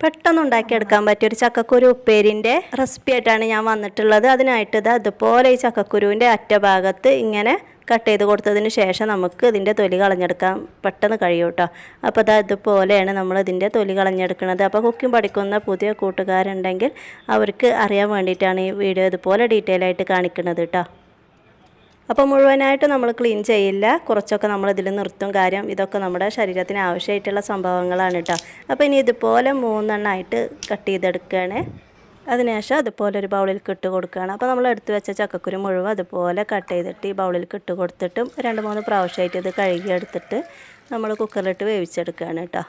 പെട്ടെന്ന് ഉണ്ടാക്കിയെടുക്കാൻ പറ്റിയ ഒരു ചക്കക്കുരു ഉപ്പേരിൻ്റെ റെസിപ്പി ആയിട്ടാണ് ഞാൻ വന്നിട്ടുള്ളത്. അതിനായിട്ട് അതുപോലെ ഈ ചക്കക്കുരുവിൻ്റെ അറ്റഭാഗത്ത് ഇങ്ങനെ കട്ട് ചെയ്ത് കൊടുത്തതിന് ശേഷം നമുക്ക് ഇതിൻ്റെ തൊലി കളഞ്ഞെടുക്കാൻ പെട്ടെന്ന് കഴിയും കേട്ടോ. അപ്പോൾ ഇതുപോലെയാണ് നമ്മൾ ഇതിൻ്റെ തൊലി കളഞ്ഞെടുക്കുന്നത്. അപ്പോൾ കുക്കിംഗ് പഠിക്കുന്ന പുതിയ കൂട്ടുകാരുണ്ടെങ്കിൽ അവർക്ക് അറിയാൻ വേണ്ടിയിട്ടാണ് ഈ വീഡിയോ ഇതുപോലെ ഡീറ്റെയിൽ ആയിട്ട് കാണിക്കുന്നത് കേട്ടോ. അപ്പോൾ മുഴുവനായിട്ട് നമ്മൾ ക്ലീൻ ചെയ്യില്ല, കുറച്ചൊക്കെ നമ്മൾ ഇതിൽ നിർത്തും. കാര്യം ഇതൊക്കെ നമ്മുടെ ശരീരത്തിന് ആവശ്യമായിട്ടുള്ള സംഭവങ്ങളാണ് കേട്ടോ. അപ്പോൾ ഇനി ഇതുപോലെ 3 എണ്ണമായിട്ട് കട്ട് ചെയ്തെടുക്കുകയാണ്. അതിനുശേഷം അതുപോലെ ഒരു ബൗളിൽ ഇട്ട് കൊടുക്കുകയാണ്. അപ്പോൾ നമ്മൾ എടുത്ത് വെച്ച ചക്കക്കുരു മുഴുവൻ അതുപോലെ കട്ട് ചെയ്തിട്ട് ഈ ബൗളിൽ ഇട്ട് കൊടുത്തിട്ടും 2-3 പ്രാവശ്യമായിട്ട് ഇത് കഴുകിയെടുത്തിട്ട് നമ്മൾ കുക്കറിലിട്ട് വേവിച്ചെടുക്കുകയാണ് കേട്ടോ.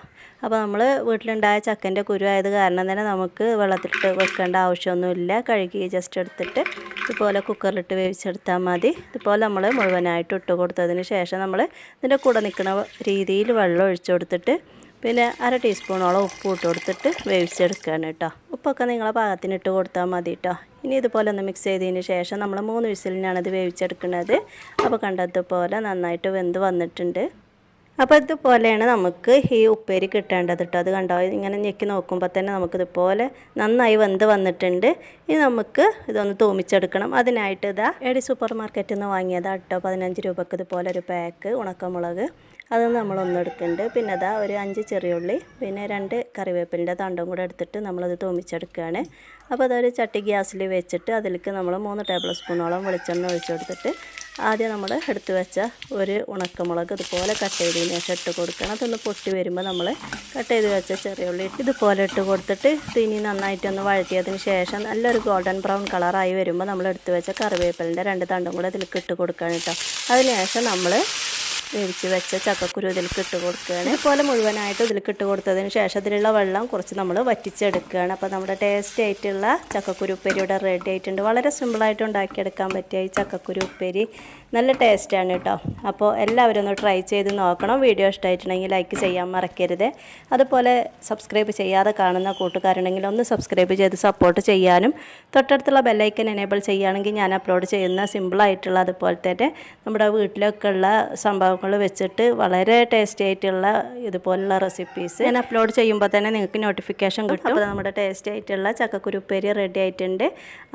അപ്പോൾ നമ്മൾ വീട്ടിലുണ്ടായ ചക്കൻ്റെ കുരു ആയത് കാരണം തന്നെ നമുക്ക് വെള്ളത്തിലിട്ട് വെക്കേണ്ട ആവശ്യമൊന്നുമില്ല. കഴുകി ജസ്റ്റ് എടുത്തിട്ട് ഇതുപോലെ കുക്കറിലിട്ട് വേവിച്ചെടുത്താൽ മതി. ഇതുപോലെ നമ്മൾ മുഴുവനായിട്ട് ഇട്ട് കൊടുത്തതിന് ശേഷം നമ്മൾ ഇതിൻ്റെ കൂടെ നിൽക്കുന്ന രീതിയിൽ വെള്ളം ഒഴിച്ചു കൊടുത്തിട്ട് പിന്നെ 1/2 ടീസ്പൂണോളം ഉപ്പ് ഇട്ട് കൊടുത്തിട്ട് വേവിച്ചെടുക്കുകയാണ് കേട്ടോ. ഉപ്പൊക്കെ നിങ്ങളെ പാകത്തിന് ഇട്ട് കൊടുത്താൽ മതി കേട്ടോ. ഇനി ഇതുപോലെ ഒന്ന് മിക്സ് ചെയ്തതിന് ശേഷം നമ്മൾ 3 വിസിലിനാണ് ഇത് വേവിച്ചെടുക്കുന്നത്. അപ്പോൾ കണ്ടതുപോലെ നന്നായിട്ട് വെന്ത് വന്നിട്ടുണ്ട്. അപ്പോൾ ഇതുപോലെയാണ് നമുക്ക് ഈ ഉപ്പേരി കിട്ടേണ്ടത് കേട്ടോ. അത് കണ്ടോ, ഇങ്ങനെ ഞെക്കി നോക്കുമ്പോൾ തന്നെ നമുക്കിതുപോലെ നന്നായി വെന്ത് വന്നിട്ടുണ്ട്. ഇനി നമുക്ക് ഇതൊന്ന് തൂമിച്ചെടുക്കണം. അതിനായിട്ട് എടി സൂപ്പർ മാർക്കറ്റിൽ നിന്ന് വാങ്ങിയതാണ് കേട്ടോ. 15 രൂപക്ക് ഇതുപോലെ ഒരു പാക്ക് ഉണക്കമുളക് അത് നമ്മളൊന്നും എടുക്കുന്നുണ്ട്. പിന്നെ ഒരു 5 ചെറിയുള്ളി, പിന്നെ 2 കറിവേപ്പിലിൻ്റെ തണ്ടും കൂടെ എടുത്തിട്ട് നമ്മളത് തൂമിച്ചെടുക്കുകയാണ്. അപ്പോൾ അതൊരു ചട്ടി ഗ്യാസിൽ വെച്ചിട്ട് അതിലേക്ക് നമ്മൾ 3 ടേബിൾ സ്പൂണോളം വെളിച്ചെണ്ണ ഒഴിച്ചു കൊടുത്തിട്ട് ആദ്യം നമ്മൾ എടുത്ത് വെച്ച ഒരു ഉണക്കമുളക് ഇതുപോലെ കട്ട് ചെയ്തതിന് ശേഷം ഇട്ട് കൊടുക്കണം. അതൊന്ന് പൊട്ടി വരുമ്പോൾ നമ്മൾ കട്ട് ചെയ്ത് വെച്ച ചെറിയുള്ളി ഇതുപോലെ ഇട്ട് കൊടുത്തിട്ട് ഇനി നന്നായിട്ടൊന്ന് വഴറ്റിയതിന് ശേഷം നല്ലൊരു ഗോൾഡൻ ബ്രൗൺ കളറായി വരുമ്പോൾ നമ്മൾ എടുത്ത് വെച്ച കറിവേപ്പിലിൻ്റെ 2 തണ്ടും കൂടെ ഇതിലേക്ക് ഇട്ട് കൊടുക്കുകയാണ് കേട്ടോ. അതിനുശേഷം നമ്മൾ വേവിച്ച് വെച്ച ചക്കക്കുരു ഇതിലേക്ക് ഇട്ട് കൊടുക്കുകയാണ്. ഇതുപോലെ മുഴുവനായിട്ട് ഇതിലേക്ക് ഇട്ട് കൊടുത്തതിന് ശേഷം അതിലുള്ള വെള്ളം കുറച്ച് നമ്മൾ വറ്റിച്ചെടുക്കുകയാണ്. അപ്പോൾ നമ്മുടെ ടേസ്റ്റി ആയിട്ടുള്ള ചക്കക്കുരു ഉപ്പേരി ഇവിടെ റെഡി ആയിട്ടുണ്ട്. വളരെ സിമ്പിളായിട്ട് ഉണ്ടാക്കിയെടുക്കാൻ പറ്റിയ ഈ ചക്കക്കുരു ഉപ്പേരി നല്ല ടേസ്റ്റാണ് കേട്ടോ. അപ്പോൾ എല്ലാവരും ഒന്ന് ട്രൈ ചെയ്ത് നോക്കണം. വീഡിയോ ഇഷ്ടമായിട്ടുണ്ടെങ്കിൽ ലൈക്ക് ചെയ്യാൻ മറക്കരുത്. അതുപോലെ സബ്സ്ക്രൈബ് ചെയ്യാതെ കാണുന്ന കൂട്ടുകാരുണ്ടെങ്കിൽ ഒന്ന് സബ്സ്ക്രൈബ് ചെയ്ത് സപ്പോർട്ട് ചെയ്യാനും തൊട്ടടുത്തുള്ള ബെല്ലൈക്കൻ എനേബിൾ ചെയ്യുകയാണെങ്കിൽ ഞാൻ അപ്ലോഡ് ചെയ്യുന്ന സിമ്പിളായിട്ടുള്ള അതുപോലെ തന്നെ നമ്മുടെ വീട്ടിലൊക്കെ ഉള്ള സംഭവങ്ങൾ വെച്ചിട്ട് വളരെ ടേസ്റ്റി ആയിട്ടുള്ള ഇതുപോലുള്ള റെസിപ്പീസ് ഞാൻ അപ്ലോഡ് ചെയ്യുമ്പോൾ തന്നെ നിങ്ങൾക്ക് നോട്ടിഫിക്കേഷൻ കിട്ടും. അപ്പോൾ നമ്മുടെ ടേസ്റ്റി ആയിട്ടുള്ള ചക്കക്കുരു ഉപ്പേരി റെഡി ആയിട്ടുണ്ട്.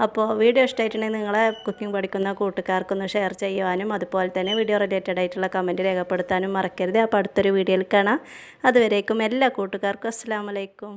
അപ്പോൾ വീഡിയോ ഇഷ്ടമായിട്ടുണ്ടെങ്കിൽ നിങ്ങളെ കുക്കിംഗ് പഠിക്കുന്ന കൂട്ടുകാർക്കൊന്ന് ഷെയർ ചെയ്യുവാനും അതുപോലെ തന്നെ വീഡിയോ റിലേറ്റഡ് ആയിട്ടുള്ള കമൻറ്റ് രേഖപ്പെടുത്താനും മറക്കരുത്. അപ്പോൾ അടുത്തൊരു വീഡിയോയിൽ കാണാം. അതുവരേക്കും എല്ലാ കൂട്ടുകാർക്കും അസ്സലാമു അലൈക്കും.